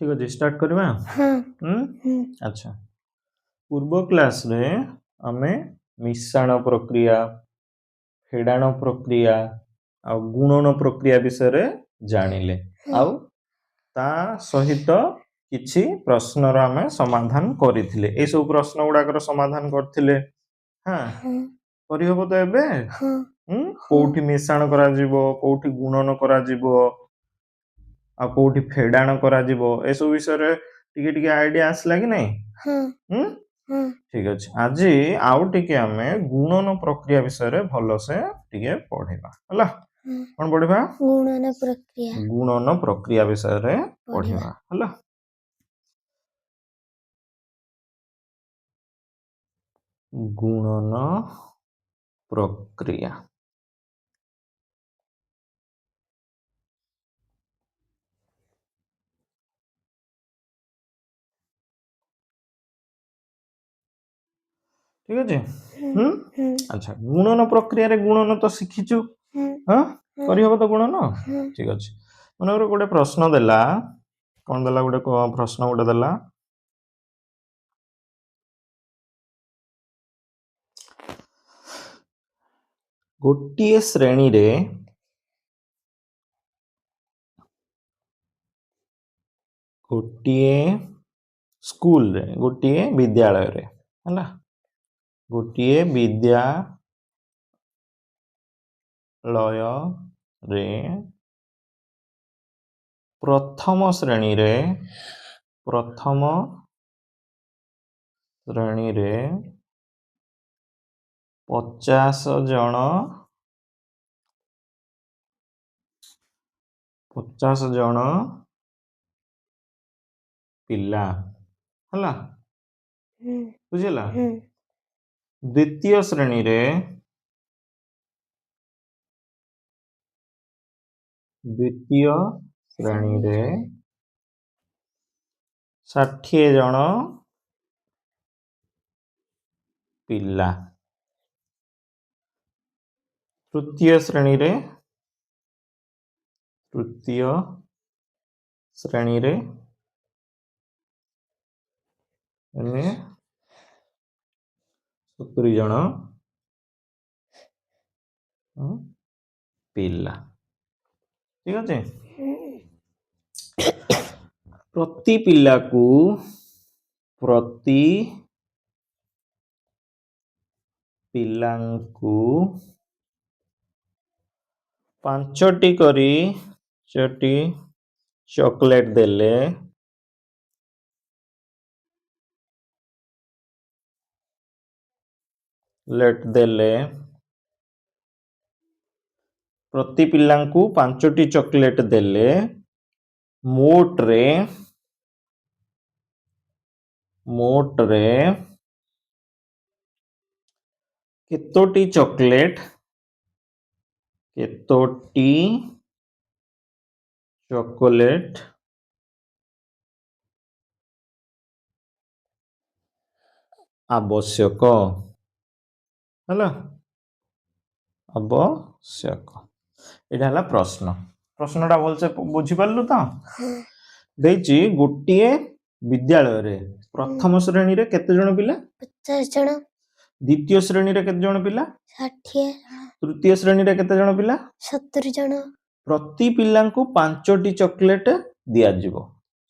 ठीक अच्छे स्टार्ट करवा। अच्छा पूर्व क्लास रे आमे मिश्रण प्रक्रिया फेडाण प्रक्रिया आ गुणन प्रक्रिया विषय रे जानिले आउ ता सहित किछि प्रश्न रा आमे समाधान करिथिले ए सब प्रश्न गुडाकर समाधान करथिले। हां करि हबो तो एबे कोठी मिश्रण करा जिवो कोठी गुणन करा जिवो आ कोठी फेडाण करा जिवो ए सब विषय रे टिके टिके आईडिया आसला कि नै? ठीक अछि आज आउ टिके आमे गुणन प्रक्रिया विषय रे भलो से टिके पढिबा हला। कोन पढिबा? गुणन प्रक्रिया विषय रे पढिबा हला। गुणन प्रक्रिया ठीक अछि। अच्छा गुणन प्रक्रिया रे गुणन तो शिखिचु हां करि हबो तो गुणन ठीक अछि। मनोर गोटे प्रश्न देला कोन देला गोटे प्रश्न गोटे देला गोटिए श्रेणी रे गोटिए स्कूल रे गोटिए विद्यालय रे हला गोटिए विद्यालय रे प्रथम श्रेणी रे 50 जन पिला हला बुझिला। द्वितीय श्रेणी रे 60 जन पिला तृतीय श्रेणी रे एने 70 जन पिला ठीक अछि। प्रति पिला को 5टी करी चॉकलेट देले प्रति पिला को 5टी चॉकलेट देले मोट रे केतोटी चॉकलेट आवश्यक हला आवश्यक एटा हला प्रश्नटा बोल से बुझी पारलु त देछि गोटिए विद्यालय रे प्रथम श्रेणी रे केते जण पिला 50 जण द्वितीय श्रेणी रे केते जण पिला 60 तृतीय श्रेणी रे केते जण पिला 70 जण प्रति पिला को 5टी चॉकलेट दिया जिवो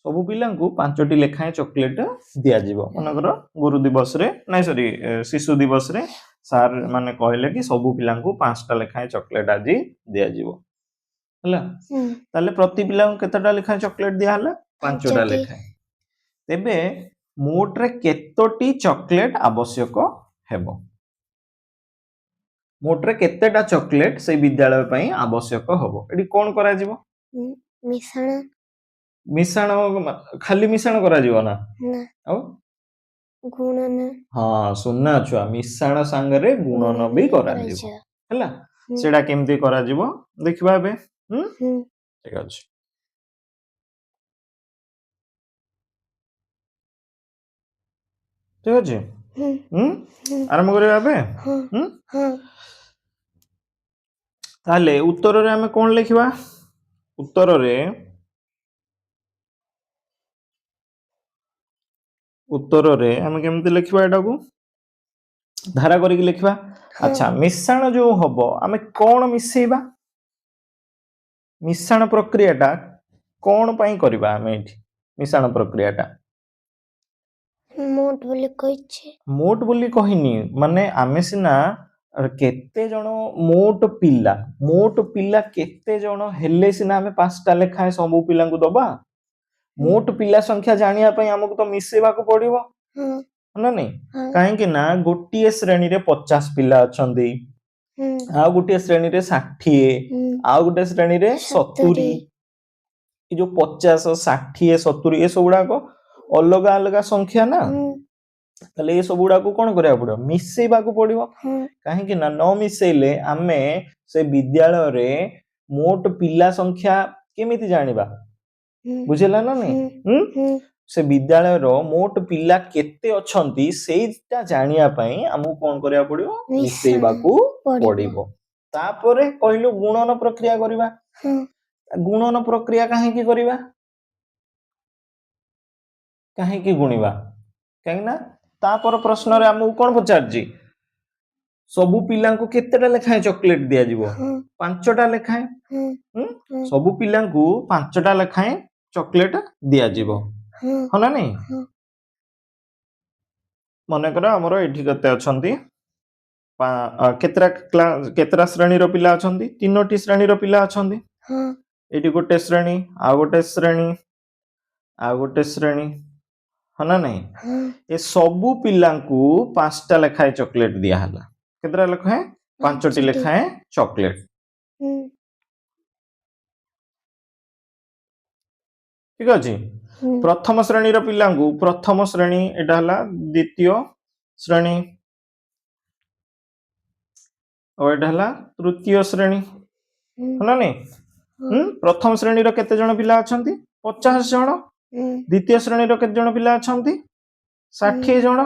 सबु पिला को 5टी लेखाए चॉकलेट दिया जिवो मनकर गुरु दिवस रे नै सॉरी शिशु दिवस रे सर माने कहले कि सबु पिला को 5टा लेखाए चॉकलेट आजि दिया जिवो हला ताले प्रति पिला को केतेटा लेखाए चॉकलेट दिया हला 5टा लेखाए तेबे मोट रे केतोटी चॉकलेट आवश्यक हेबो मोट रे केतेटा चॉकलेट से विद्यालय पई आवश्यक हबो एडी कोन करा जिवो मिश्रण खाली मिश्रण करा जिवो ना औ गुणन हां सुनना छुआ मिश्रण संग रे गुणन भी करा जिवो हला सेडा केमती करा जिवो देखबा बे ठीक अछि। ठीक अछि आरंभ करिबा बे ताले उत्तर रे हमें कोन लिखिबा उत्तर रे उत्तर आम केमती लिखा एटा को धारा करके लिखा। अच्छा मिश्रण जो हम आम कौन मिसेबा मिश्रण प्रक्रियाटा कौन पाई करबा आम एठी मिश्रण प्रक्रियाटा मोट बोली कहिछि मोट बोली कहिनी माने आमे सिना केते जण मोट पिला केते जण हेले सिना आमे पांचटा लेखाए सब पिला को दबा मोट पिला संख्या जानिया पई हमको तो मिसेबा को पड़िबो ना नहीं काहे कि ना गोटिए श्रेणी रे 50 पिला अछंदी आ गोटिए श्रेणी रे 60 आ गोटे श्रेणी रे 70 ई जो 50 60 70 ए सबुडा को अलग अलग संख्या ना ताले ये सबुडा को कोन करिया पड़ो मिसेबा को पड़िबो काहे कि ना न मिसेले आमे से विद्यालय रे मोट पिला संख्या केमिति जानिबा बुझेला ना नहीं से विद्यालय रो मोट पिला केते अछंती सेटा जानिया पई हमहु कोन करिया पड़िबो मिसेबा को पड़िबो तापरे कहलु गुणन प्रक्रिया करिबा गुणन प्रक्रिया काहे की करिबा काहे की गुणिबा काहे ना तापर प्रश्न रे हमहु कोन पचारजी सबु पिला को केतेटा लेखाए चॉकलेट दिया जीवो पांचटा लेखाए सबु पिला को पांचटा लेखाए चॉकलेट दिया जीवो हो ना नहीं मने करा हमरो एठी कते अछंती केतरा श्रेणी रो पिला अछंती तीनोटी श्रेणी रो पिला अछंती एठी गोटे श्रेणी आ गोटे श्रेणी हो ना नहीं ए सबु पिला को पांचटा लेखाए चॉकलेट दिया हला केतरा लेखाए पांचटी लेखाए चॉकलेट ठीक अछि प्रथम श्रेणी रो पिला को प्रथम श्रेणी एटा हला द्वितीय श्रेणी और एटा हला तृतीय श्रेणी हो ना नहीं प्रथम श्रेणी रो केते जण पिला अछंती 50 जण द्वितीय श्रेणी रो केते जण पिला अछंती 60 जण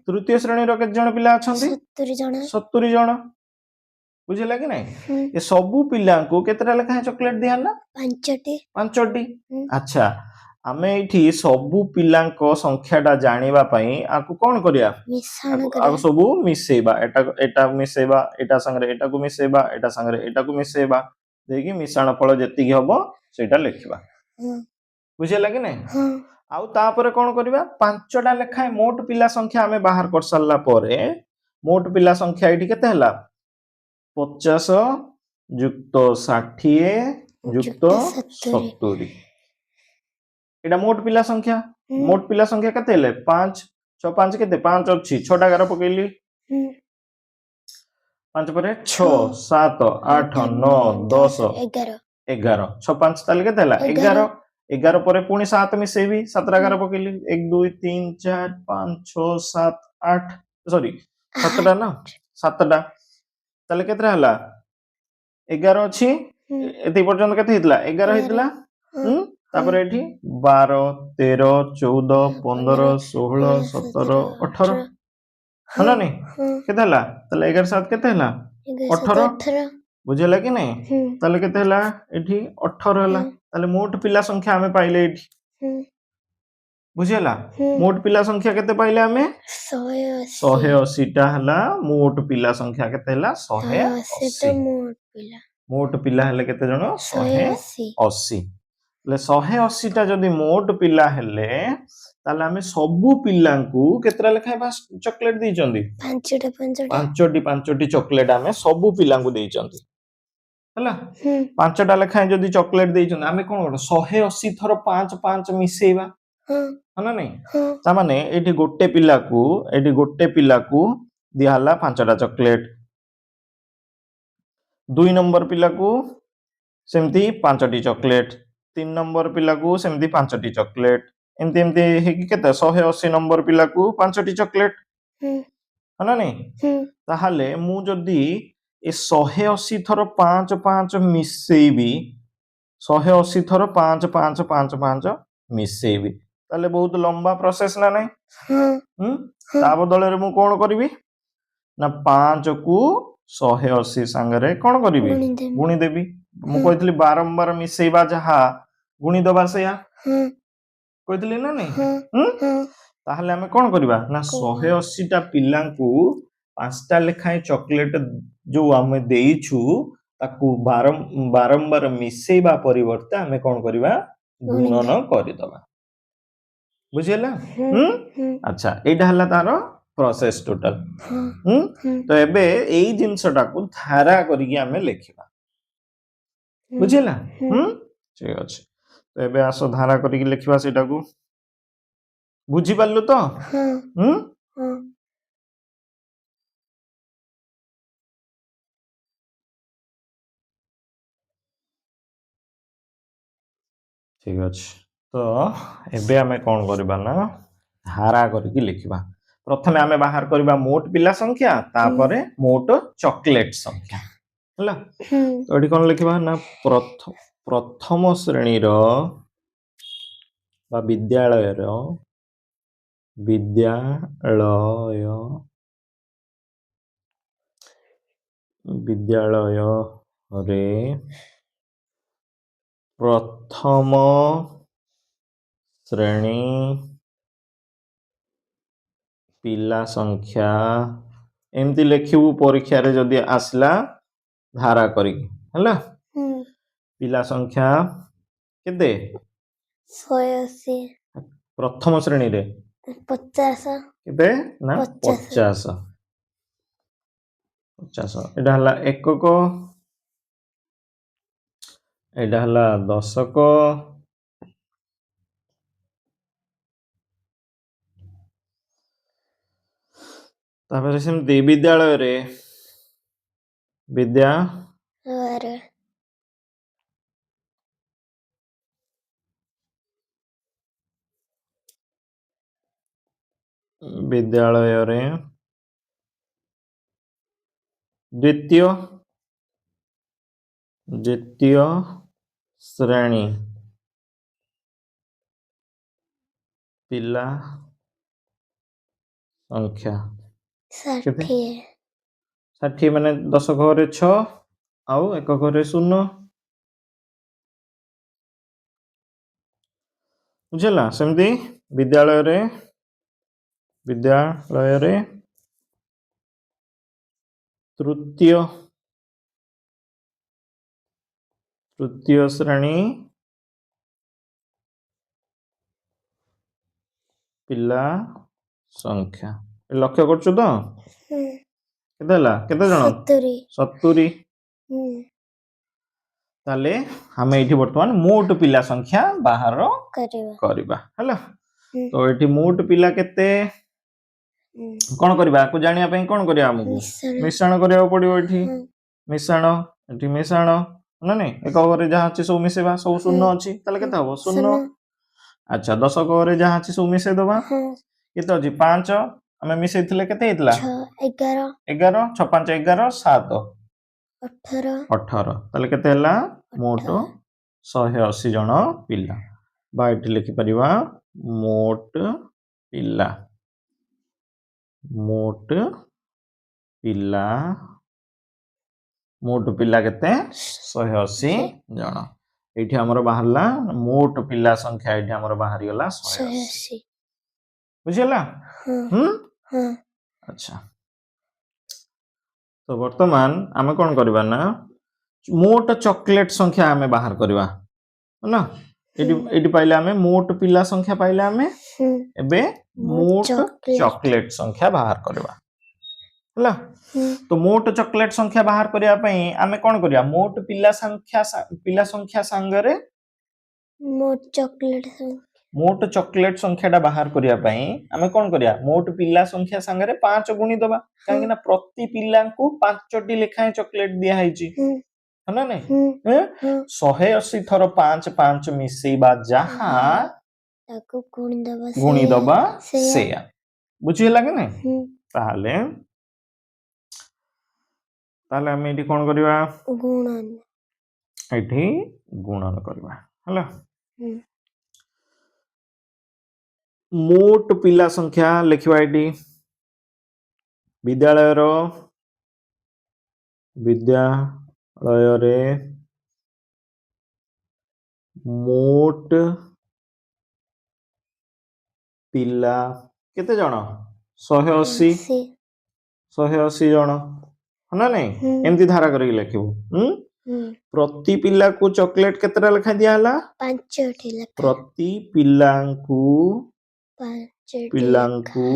तृतीय श्रेणी रो केते जण पिला अछंती 70 जण बुझिला कि नहीं ये सबु पिला को केतरा लेखा चॉकलेट दियाला पांचटी अच्छा आमे एठी सबु पिला को संख्याटा जानिबा पई आकु कोन करिया आकु सबु मिसेबा एटा मिसेबा एटा संगे एटा को मिसेबा एटा संगे एटा को मिसेबा देकी मिश्रण फल जेति हबो सेटा लिखिबा बुझिला कि नहीं आउ तापरे कोन करिबा पांचटा लेखाए मोट पिला संख्या आमे बाहर कर सल्ला परे मोट पिला संख्या एठी केते हला 50 युक्त 60 युक्त 70 एटा मोट पिला संख्या केते ले 5 6 5 केते 5 अछि 6 टा गार पकेली 5 परे 6 7 8 9 10 11 6 5 ताले केते हला 11 11 परे पुनी 7 मिसेबी 7 टा गार पकेली 1 2 3 4 5 6 7 8 सॉरी 7 टा ना 7 टा ताले केतरा हला 11 अछि एति पर्यंत केते हितला 11 हितला तापर एठी 12 13 14 15 16 17 18 हला नहीं केते हला ताले 11 7 केते हला 18 बुझेला कि नहीं ताले केते हला एठी 18 हला ताले मोट पिला संख्या हमें पाइले एठी बुझेला मोट पिला संख्या केते पाइले हमें 180 टा हला मोट पिला संख्या केते हला 180 मोट पिला हले केते जण 180 ले 180 टा जदी मोट पिला हले ताले हमें सबु पिला को केतरा लेखाय बस चॉकलेट दै चंदी पांचटी चॉकलेट हमें सबु पिला को दै चंदी हला पांचटा लेखाय जदी चॉकलेट दै चंदी हमें कोन 180 थरो 5 5 मिसेबा हना नहीं ता माने एठी गोटे पिला को दिया हला पांचटा चॉकलेट 2 नंबर पिला को सेमती पांचटी चॉकलेट 3 नंबर पिला को सेमती पांचटी चॉकलेट एमती एमती हे कि केते 180 नंबर पिला को पांचटी चॉकलेट हना नहीं ताहाले मु जदी ए 180 थरो 5 5 मिसेबी 180 थरो 5 5 5 5 मिसेबी ताले बहुत लंबा प्रोसेस ना नहीं ता बदले रे मु कोन करबी ना 5 को 180 संगरे कोन करबी गुणी देबी मु कहतली बारंबार मिसेबा जहा गुणी दबा सेया कहतली ना नहीं ताहले आमे कोन करिबा ना कोन? 180 टा पिल्लांकु 5टा लेखाए चॉकलेट जो आमे देइछु ताकु बारंबार मिसेइबा परिवर्ते आमे कोन करिबा गुणन करिदबा बुझियला अच्छा एटा हला तारो प्रोसेस टोटल तो एबे एई जिंसटा को धारा करिकि आमे लेखिबा बुझियला ठीक अछि तो एबे आसो धारा करिकि लेखिबा सेटा को बुझी पालु तो ठीक अछि तो एबे आमे कोन करबा ना धारा करिकि लेखिबा प्रथमे आमे बाहर करबा मोट पिला संख्या तापरे मोट चॉकलेट संख्या हला तो एडी कोन लेखिबा ना प्रथम श्रेणी रो बा विद्यालय रे प्रथम श्रेणी पिला संख्या एमती लेखिबू परीक्षा रे जदी आसला धारा करिकि हला पिला संख्या केते 180 प्रथम श्रेणी रे 50 केते ना 50 एटा हला एकक एटा हला दशक तापर सेमती विद्यालय रे विद्यालय रे द्वितीय श्रेणी पिला संख्या 60 माने दशक रे 6 आउ एकक रे 0 बुझला सेमती विद्यालय रे तृतीय श्रेणी पिला संख्या लक्ष्य करछु तो केते हला केते जण 70 ताले हमें एठी वर्तमान मोट पिला संख्या बाहर करबा हला तो एठी मोट पिला केते कोन करबा को जानिया पई कोन करिया हमकु मिश्रण करिया पड़ियो एठी मिश्रण ना नहीं एक ओवर जहाँ अछि सब मिसेबा सब शून्य अछि ताले केते हबो शून्य अच्छा दशक रे जहाँ अछि सब मिसे दबा केते अछि 5 हमें मिसे थिले केते हितला 11 6 5 11 7 18 ताले केते हला मोट 180 जण पिला बा एठी लिखि परिबा मोट पिला केते 180 जण एठी हमर बाहरला मोट पिला संख्या एठी हमर बाहरी गला 180 बुझियला अच्छा तो वर्तमान आमे कोन करबा ना मोट चॉकलेट संख्या आमे बाहर करबा ना एठी पाइले आमे मोट पिला संख्या पाइले आमे एबे मोट चॉकलेट संख्या बाहर करबा हला तो मोट चॉकलेट संख्या बाहर करिया पई आमे कोन करिया मोट पिला संख्या संगरे मोट चॉकलेट संख्या डा बाहर करिया पई आमे कोन करिया मोट पिला संख्या संगरे 5 गुणी दबा काहे ना प्रति पिला को 5 टी लेखाए चॉकलेट दिया हैची हना नै 180 थरो 5 5 मिसेबा जहा ताको गुणी दबा सेया बुझी लागे नै ताले हमें एठी कोन करबा गुणन करबा हला मोट पिला संख्या लिखवा एठी विद्यालय रे मोट पिला केते जण 180 असी 180 जण है ना नहीं एमती धारा करके लिखिबो प्रति पिला को चॉकलेट केतेटा लेखा दिया हला 5टी लेखा प्रति पिलांकु 5टी पिलांकु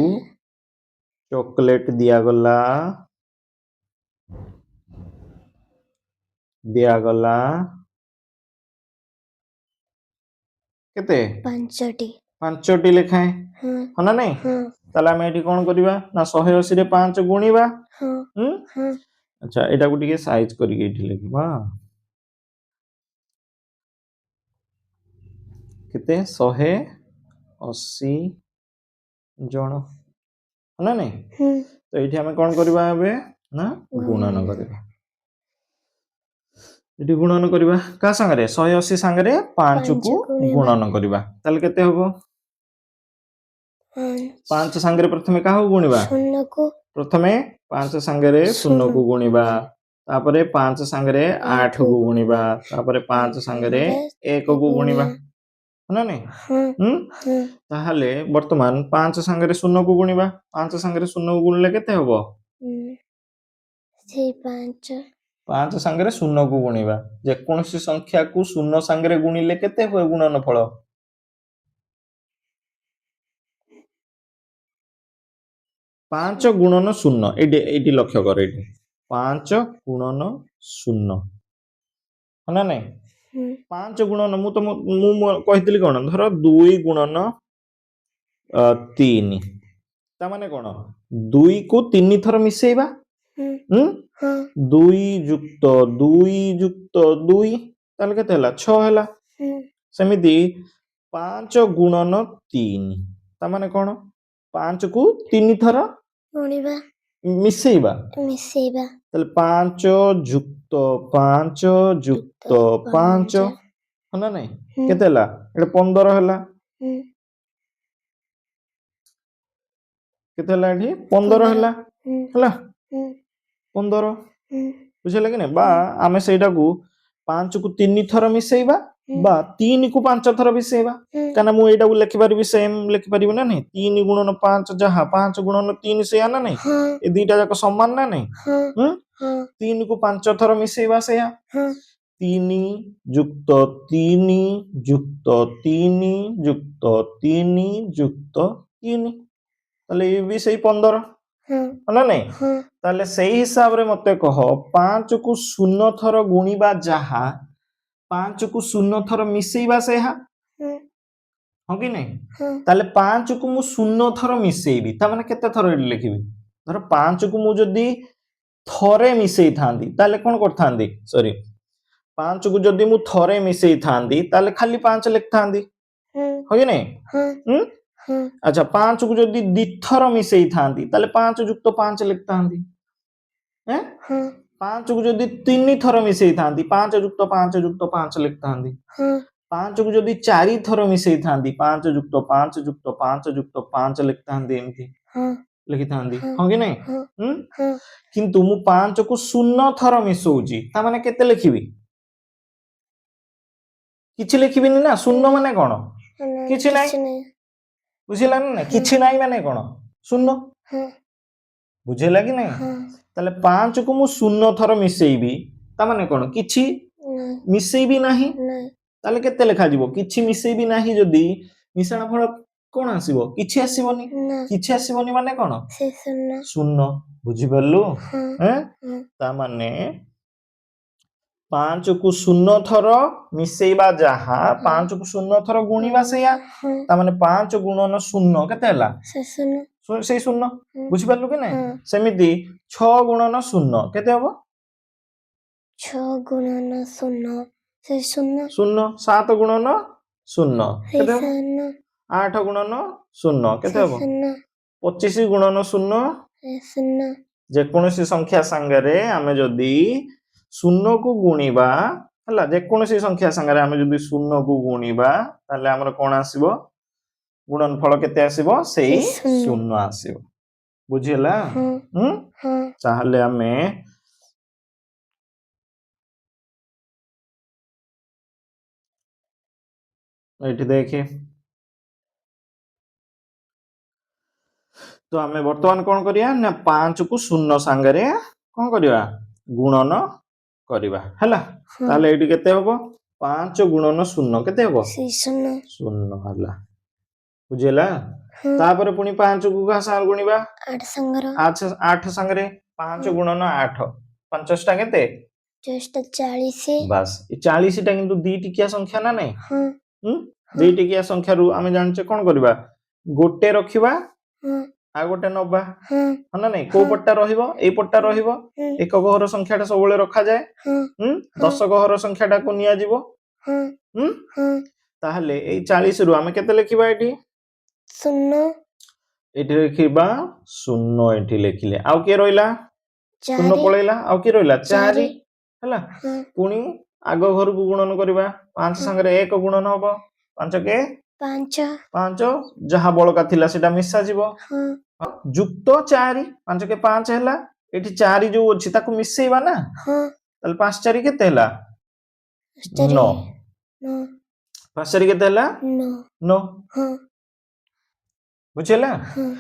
चॉकलेट दिया गला केते 5टी लेखाए है ना नहीं ताले हम एठी कोन करबा ना 180 रे 5 गुणीबा अच्छा एटा को टिके साइज करके एठी लिखबा केते 180 जण है ना नहीं तो एठी हम कोन करबा एबे ना गुणन करबा एठी गुणन करबा का संगे 180 संगे 5 को गुणन करबा ताले केते होबो 5 संगे प्रथमे का हो गुणीबा शून्य को प्रथमे 5 संगे 0 को गुणीबा तापरे 5 संगे 8 को गुणीबा तापरे 5 संगे 1 को गुणीबा है ना नहीं ताहले वर्तमान 5 संगे 0 को गुणीबा 5 संगे 0 को गुणले केते होबो से 5 5 संगे 0 को गुणीबा जे कोनसी संख्या को 0 संगे गुणिले केते होय गुणनफल 5 गुणन 0 एटी लक्ष्य कर एटी 5 गुणन 0 है ना नहीं 5 गुणन मु कहितली कोन धर 2 गुणन 3 ता माने कोन 2 को 3 थर मिसेइबा 2 युक्त 2 युक्त 2 ताले केते हला 6 हला सेमिति 5 गुणन 3 ता माने कोन 5 को 3 थर गुणीबा मिसेइबा ताले 5 युक्त 5 युक्त 5 है ना नहीं केते हला एटा 15 हला केते हला एठी 15 हला हला 15 बुझला कि नहीं बा आमे सेटा को 5 को 3 थर मिसेइबा बा 3 को 5 थर मिसेइबा काना मु एटा को लिखि परबी सेम लिखि परबी ना नहीं 3 गुणन 5 जहा 5 गुणन 3 से ना नहीं ए दुईटा जाक समान ना नहीं 3 को 5 थर मिसेइबा सेया 3 युक्त 3 युक्त 3 युक्त 3 युक्त 3 ताले ये भी सही 15 है ना नहीं ताले सही हिसाब रे मते कह 5 को 0 थर गुणीबा जहा 5 को 0 थर मिसेइबा सेहा हो कि नहीं ताले 5 को मु 0 थर मिसेइबी ता माने केते थर एडी लिखिबी धर 5 को मु जदी थरे मिसेई थांदी ताले कोन करथांदी सॉरी 5 को जदी मु थरे मिसेई थांदी ताले खाली 5 लिख थांदी हो कि नहीं अच्छा 5 को जदी दिथर मिसेई थांदी ताले 5 युक्त 5 लिख थांदी हैं 5 को जदी 3 थर मिसेई थांदी 5 युक्त 5 युक्त 5 लिख थांदी 5 को जदी 4 थर मिसेई थांदी 5 युक्त 5 युक्त 5 युक्त 5 लिख थांदी एमती लिखि थांदी हो कि नहीं किंतु मु 5 को 0 थर मिसौजी ता माने केते लिखिबी किछि लिखिबिनी ना 0 माने कोन किछि नाही बुझिला ना किछि नाही माने कोन 0 बुझिला कि नहीं ताले 5 को मु 0 थर मिसेइबी ता माने कोन किछि मिसेइबी नाही ताले केते लेखा जीवो किछि मिसेइबी नाही जदी मिश्रण फल कोन आसीबो किछि आसीबोनी माने कोन से 0 बुझि परलु हैं ता माने 5 को 0 थर मिसेइबा जहा 5 को 0 थर गुणीबा सेया ता माने 5 गुणन 0 केते हला से 0 बुझि परलु कि नहीं सेमिति 6 गुणन 0 केते हबो 6 गुणन 0 से 0 7 गुणन 0 केते हबो 8 गुणन 0 केते हबो 25 गुणन 0 जे कोनोसी संख्या संगे आमे जदी 0 को गुणीबा हला जे कोनोसी संख्या संगे आमे जदी 0 को गुणीबा ताले हमर कोन आसीबो गुणनफल केते आसीबो सेही 0 आसीबो बुझिला ताहले आमे एठी देखि तो आमे वर्तमान कौन करिया ना 5 को शून्य सांगरे कौन करिया गुणन करिवा हला हाँ ताले एटी केते हबो 5 गुणन शून्य केते हबो से शून्य शून्य हला बुझेला हाँ तापर पुनी 5 को का सांग गुणिबा 8 संगर 8 सांगरे 5 गुणन 8 50 टा केते चेष्टा 40 बस ए 40 टा किंतु दी टिकिया संख्या ना नहीं हाँ दी टिकिया संख्या रु आमे जानचे कोन करबा गोटे रखिबा हाँ आ गोटे नबा हाँ ना नहीं को पट्टा रहिबो ए पट्टा रहिबो एक गहर संख्याटा सबले रखा जाए हाँ 10 गहर संख्याटा को निया जीवो हाँ हाँ ताहले ए 40 रु आमे केते लिखिबा एठी शून्य एठी लिखिबा शून्य एठी लिखिले आउ के रहिला शून्य 4 पळेला आउ के रहिला 4 4 हला हाँ पुनी आग घर को गुणन करबा 5 संगे 1 गुणन हबो 5 के 5 5 जहा बळका थिला सेटा मिसा जीवो हाँ जुक्त 4 5 के 5 हैला एठी 4 जो अछि ताको मिसेइबा ना हाँ तल 5 4 केते हैला 9 9 5 4 केते हैला 9 9 हाँ बुझेला हाँ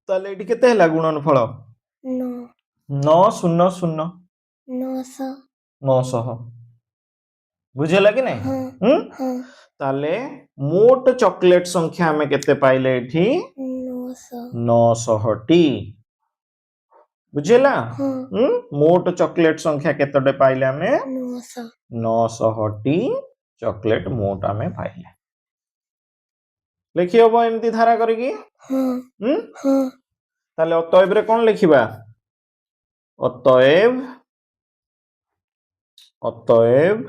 तल एठी केते हैला गुणनफल 9 9 0 0 900 900 बुझेला कि नहीं हाँ हाँ ताले मोट चॉकलेट संख्या हमें केते पाइले एठी 900 900 टी बुझेला हाँ मोट चॉकलेट संख्या केतटे पाइले हमें 900 900 टी चॉकलेट मोट हमें पाइले लिखि हबो एमती धारा करिकी हाँ हाँ ताले अतएव रे कोन लिखिबा अतएव अतएव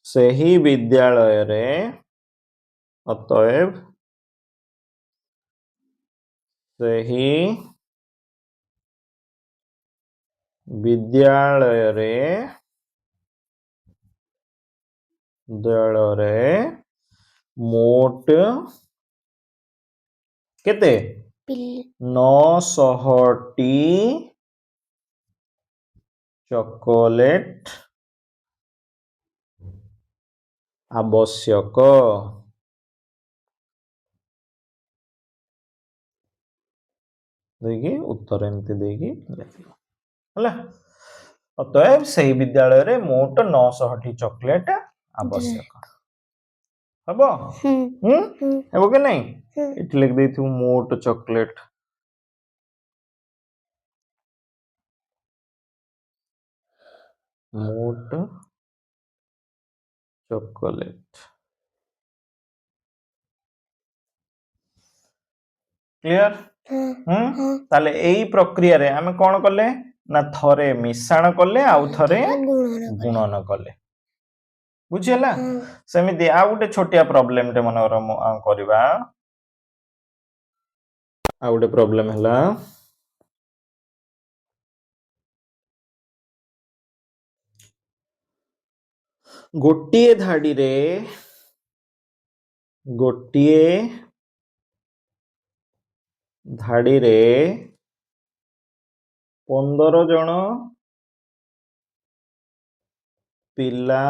सेही विद्यालय रे अतएव सेही विद्यालय रे मोट केते पिल 900 टी चॉकलेट आवश्यक देखिए उत्तर एमती देखिए लिखिबो हला अतएव सही विद्यालय रे मोट 900 टी चॉकलेट आवश्यक हबो हेबो के नहीं इट लिख देथु मोट चॉकलेट मोट चॉकलेट क्लियर ताले एई प्रक्रिया रे हमें कोन करले ना थरे मिश्रण करले आउ थरे गुणन करले बुझियला सेमिति आ गुटे छोटिया प्रॉब्लम टे मनर करबा आ गुटे प्रॉब्लम हला गोटिए धाडी रे गोटिए धाडी रे 15 जण पिला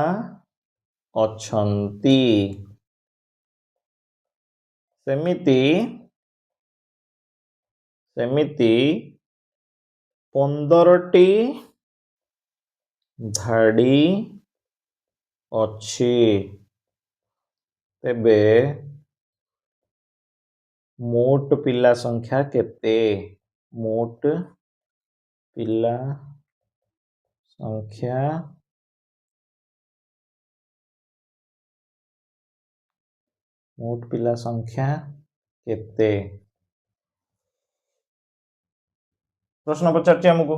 अछंती सेमिति 15 टी धाडी अछि तेबे मोट पिला संख्या केते मोट पिला संख्या केते प्रश्न पचारछि हमकु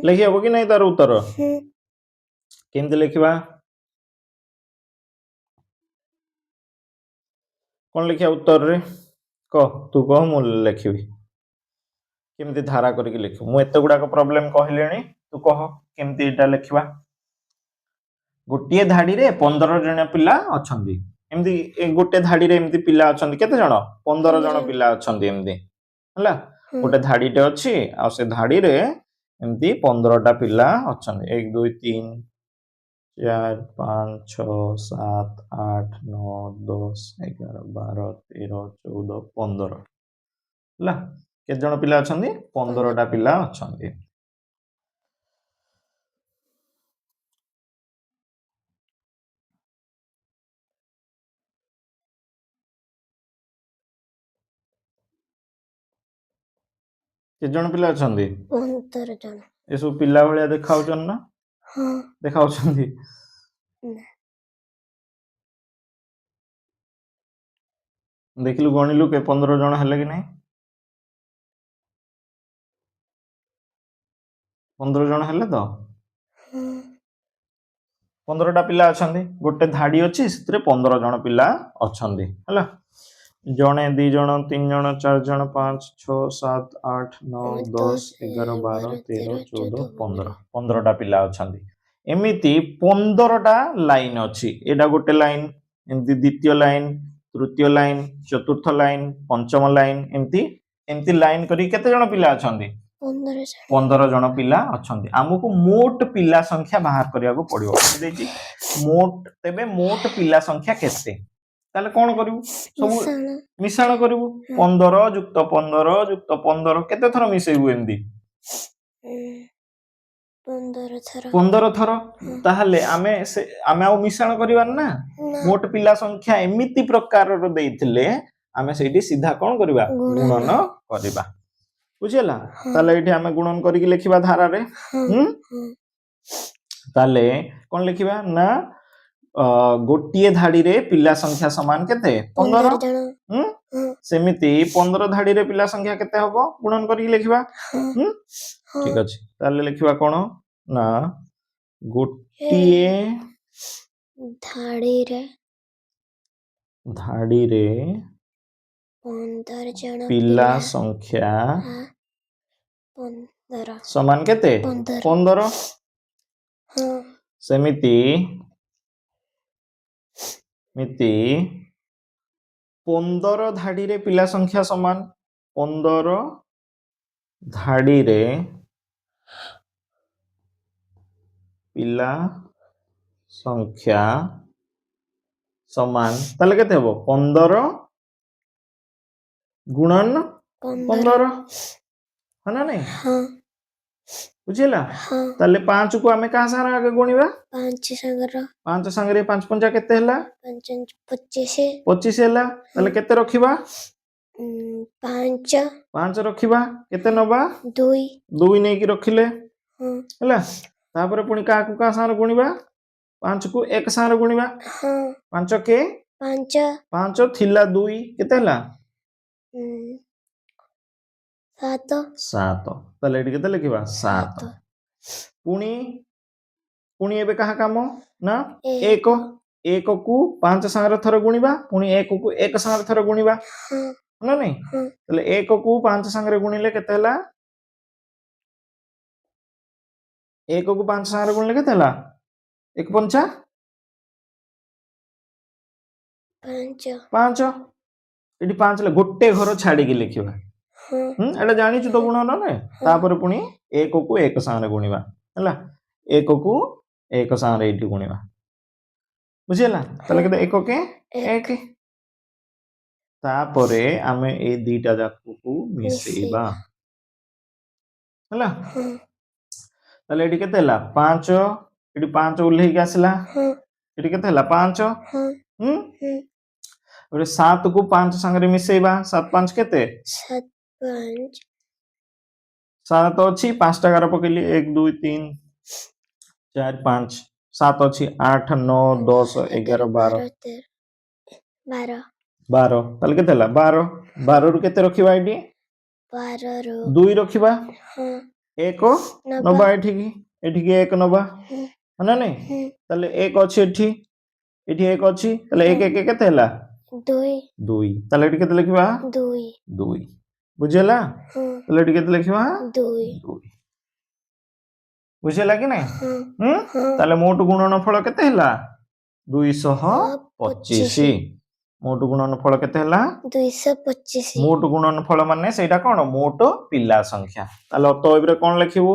लिखि हबो कि नहीं तार उत्तर केमते लिखिबा कौन लिखिया उत्तर रे कह तू कह मु लिखिबी केमती धारा करके लिखिबो मु एते गुडा प्रॉब्लम कहलेनी तू कह केमती एटा लिखिबा गोटिए धाडी रे 15 जण पिला अछंदी एमती गोटे धाडी रे एमती पिला अछंदी केते जण 15 जण पिला अछंदी एमती हला गोटे धाडीटे अछि आ से धाडी रे एमती 15 टा पिला अछंदी 1 2 3 4 5 6 7 8 9 10 11 12 13 14 15 ହେଲା କେତେ ଜଣ ପିଲା ଅଛନ୍ତି 15ଟା ପିଲା ଅଛନ୍ତି। କେତେ ଜଣ ପିଲା ଅଛନ୍ତି 15 ଜଣ। ଏସବୁ ପିଲା ଭଳିଆ ଦେଖାଉଛନ୍ତି ନା ହଁ ଦେଖାଉଛନ୍ତି ନା ଦେଖିଲୁ ଗଣିଲୁ କେ 15 ଜଣ ହେଲେ କି ନାହିଁ 15 ଜଣ ହେଲେ ତ ହଁ 15ଟା ପିଲା ଅଛନ୍ତି ଗୋଟେ ଧାଡି ଅଛି ସେଥିରେ 15 ଜଣ ପିଲା ଅଛନ୍ତି ହେଲା ଜଣେ 2 ଜଣ 3 ଜଣ 4 ଜଣ 5 6 7 8 9 10 11 12 13 14 15 15ଟା ପିଲା ଅଛନ୍ତି ଏମିତି 15ଟା ଲାଇନ ଅଛି ଏଇଟା ଗୋଟେ ଲାଇନ ଏମିତି ଦ୍ୱିତୀୟ ଲାଇନ ତୃତୀୟ ଲାଇନ ଚତୁର୍ଥ ଲାଇନ ପଞ୍ଚମ ଲାଇନ ଏମିତି ଲାଇନ କରି କେତେ ଜଣ ପିଲା ଅଛନ୍ତି 15 ଜଣ। 15 ଜଣ ପିଲା ଅଛନ୍ତି ଆମକୁ ମୋଟ ପିଲା ସଂଖ୍ୟା ବାହାର କରିବାକୁ ପଡିବ ଦେଇଛି ତେବେ ମୋଟ ପିଲା ସଂଖ୍ୟା କେତେ ତାହେଲେ କଣ କରିବୁ ସବୁ ମିଶାଣ କରିବୁ 15 ଯୁକ୍ତ 15 ଯୁକ୍ତ 15 କେତେ ଥର ମିଶେଇବୁ ଏମିତି 15 ଥର ତାହେଲେ ଆମେ ଆଉ ମିଶାଣ କରିବାନି ନା ମୋଟ ପିଲା ସଂଖ୍ୟା ଏମିତି ପ୍ରକାରର ଦେଇଥିଲେ ଆମେ ସେଇଠି ସିଧା କଣ କରିବା ଗୁଣନ କରିବା ବୁଝିହେଲା ତାହେଲେ ଏଇଠି ଆମେ ଗୁଣନ କରିକି ଲେଖିବା ଧାରାରେ ତାହେଲେ କଣ ଲେଖିବା ନା ଗୋଟିଏ ଧାଡିରେ ପିଲା ସଂଖ୍ୟା ସମାନ କେତେ 15 ସେମିତି 15 ଧାଡିରେ ପିଲା ସଂଖ୍ୟା କେତେ ହବ ଗୁଣନ କରିକି ଲେଖିବା ଠିକ ଅଛି ତାହେଲେ ଲେଖିବା କଣ ନା ଗୋଟିଏ ଧାଡିରେ 15 ଜଣ ପିଲା ସଂଖ୍ୟା ସମାନ କେତେ 15 ସେମିତି 15 ଧାଡିରେ ପିଲା ସଂଖ୍ୟା ସମାନ 15 ଧାଡିରେ ପିଲା ସଂଖ୍ୟା ସମାନ ତାହେଲେ କେତେ ହବ 15 ଗୁଣନ 15 ହଁ ନା ନାଇଁ ବୁଝିଲା ତାହେଲେ 5 କୁ ଆମେ କାହା ସାଙ୍ଗରେ ଆगे ଗୁଣିବା 5 ସାଙ୍ଗରେ 5 ପଞ୍ଚା କେତେ ହେଲା 25 ହେଲା ତାହେଲେ କେତେ ରଖିବା 5 ରଖିବା କେତେ ନବା 2 ନେଇକି ରଖିଲେ ହେଲା ତାପରେ ପୁଣି କାହାକୁ କାହା ସାଙ୍ଗରେ ଗୁଣିବା 5 କୁ 1 ସାଙ୍ଗରେ ଗୁଣିବା 5 କେ 5 ଥିଲା 2 କେତେ ହେଲା 7 ତାହେଲେ ଏଠି କେତେ ଲେଖିବା 7 ପୁଣି ଏବେ କାହା କାମ ନା 1 କୁ 5 ସାଙ୍ଗରେ ଥରେ ଗୁଣିବା ପୁଣି 1 କୁ 1 ସାଙ୍ଗରେ ଥରେ ଗୁଣିବା ନା ନାଇଁ ତାହେଲେ 1 କୁ 5 ସାଙ୍ଗରେ ଗୁଣିଲେ କେତେ ହେଲା 1 କୁ 5 ସାଙ୍ଗରେ ଗୁଣିଲେ କେତେ ହେଲା 1 ପଞ୍ଚା 5 ଏଠି 5 ଗୋଟେ ଘର ଛାଡିକି ଲେଖିବା ଏଟା ଜାଣିଛୁ ତ ଗୁଣନ ନା ତାପରେ ପୁଣି 1 କୁ 1 ସାଙ୍ଗରେ ଗୁଣିବା ହେଲା 1 କୁ 1 ସାଙ୍ଗରେ ଏଇଠି ଗୁଣିବା ବୁଝିହେଲା ତାହେଲେ କେତେ 1 କେ 1 ତାପରେ ଆମେ ଏଇ ଦିଟା ଯାକକୁ ମିଶେଇବା ହେଲା ତାହେଲେ ଏଠି କେତେ ହେଲା 5 ଏଠି 5 ଓହ୍ଲେଇକି ଆସିଲା ଏଠି କେତେ ହେଲା 5 ଏବେ 7 କୁ 5 ସାଙ୍ଗରେ ମିଶେଇବା 7 5 କେତେ 7 ଅଛି 5ଟା ଗାର ପକେଇଲି 1 2 3 4 5 7 ଅଛି 8 9 10 11 12 ତାହେଲେ କେତେ ହେଲା 12 ରୁ କେତେ ରଖିବା ଏଠି 2 ରଖିବା 1 ନବା ଏଠିକି 1 ନବା ନା ନାଇଁ ତାହେଲେ 1 ଅଛି ଏଠି 1 ଅଛି ତାହେଲେ 1 1 କେତେ ହେଲା 2 ତାହେଲେ ଏଠି କେତେ ଲେଖିବା 2 ବୁଝିହେଲା ତାହେଲେ ଏଠି କେତେ ଲେଖିବା 2 ବୁଝିହେଲା କି ନାଇଁ ତାହେଲେ ମୋଟ ଗୁଣନ ଫଳ କେତେ ହେଲା 225 ମୋଟ ଗୁଣନ ଫଳ କେତେ ହେଲା 225 ମୋଟ ଗୁଣନ ଫଳ ମାନେ ସେଇଟା କଣ ମୋଟ ପିଲା ସଂଖ୍ୟା ତାହେଲେ ଅତଏବରେ କଣ ଲେଖିବୁ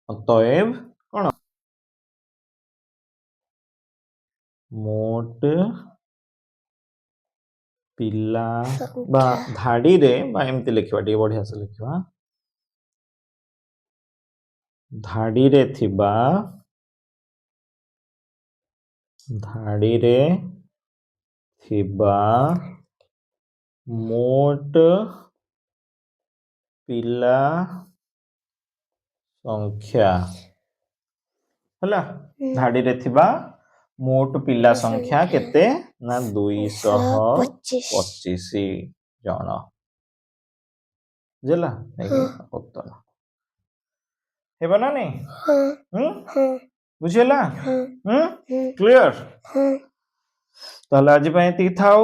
ଅତଏବ କଣ ମୋଟ ପିଲା ସଂଖ୍ୟା। ବା ଧାଡ଼ିରେ ବା ଏମିତି ଲେଖିବା ଟିକେ ବଢିଆ ସେ ଲେଖିବା ଧାଡ଼ିରେ ଥିବା ମୋଟ ପିଲା ସଂଖ୍ୟା ହେଲା ଧାଡ଼ିରେ ଥିବା ମୋଟ ପିଲା ସଂଖ୍ୟା କେତେ ନା 225 ଜଣ ବୁଝିଲା ଉତ୍ତର ହେବ ନା ନାଇଁ ବୁଝିହେଲା କ୍ଲିୟର ତାହେଲେ ଆଜି ପାଇଁ ଏତିକି ଥାଉ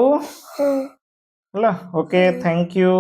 ହେଲା ଓକେ ଥ୍ୟାଙ୍କ ୟୁ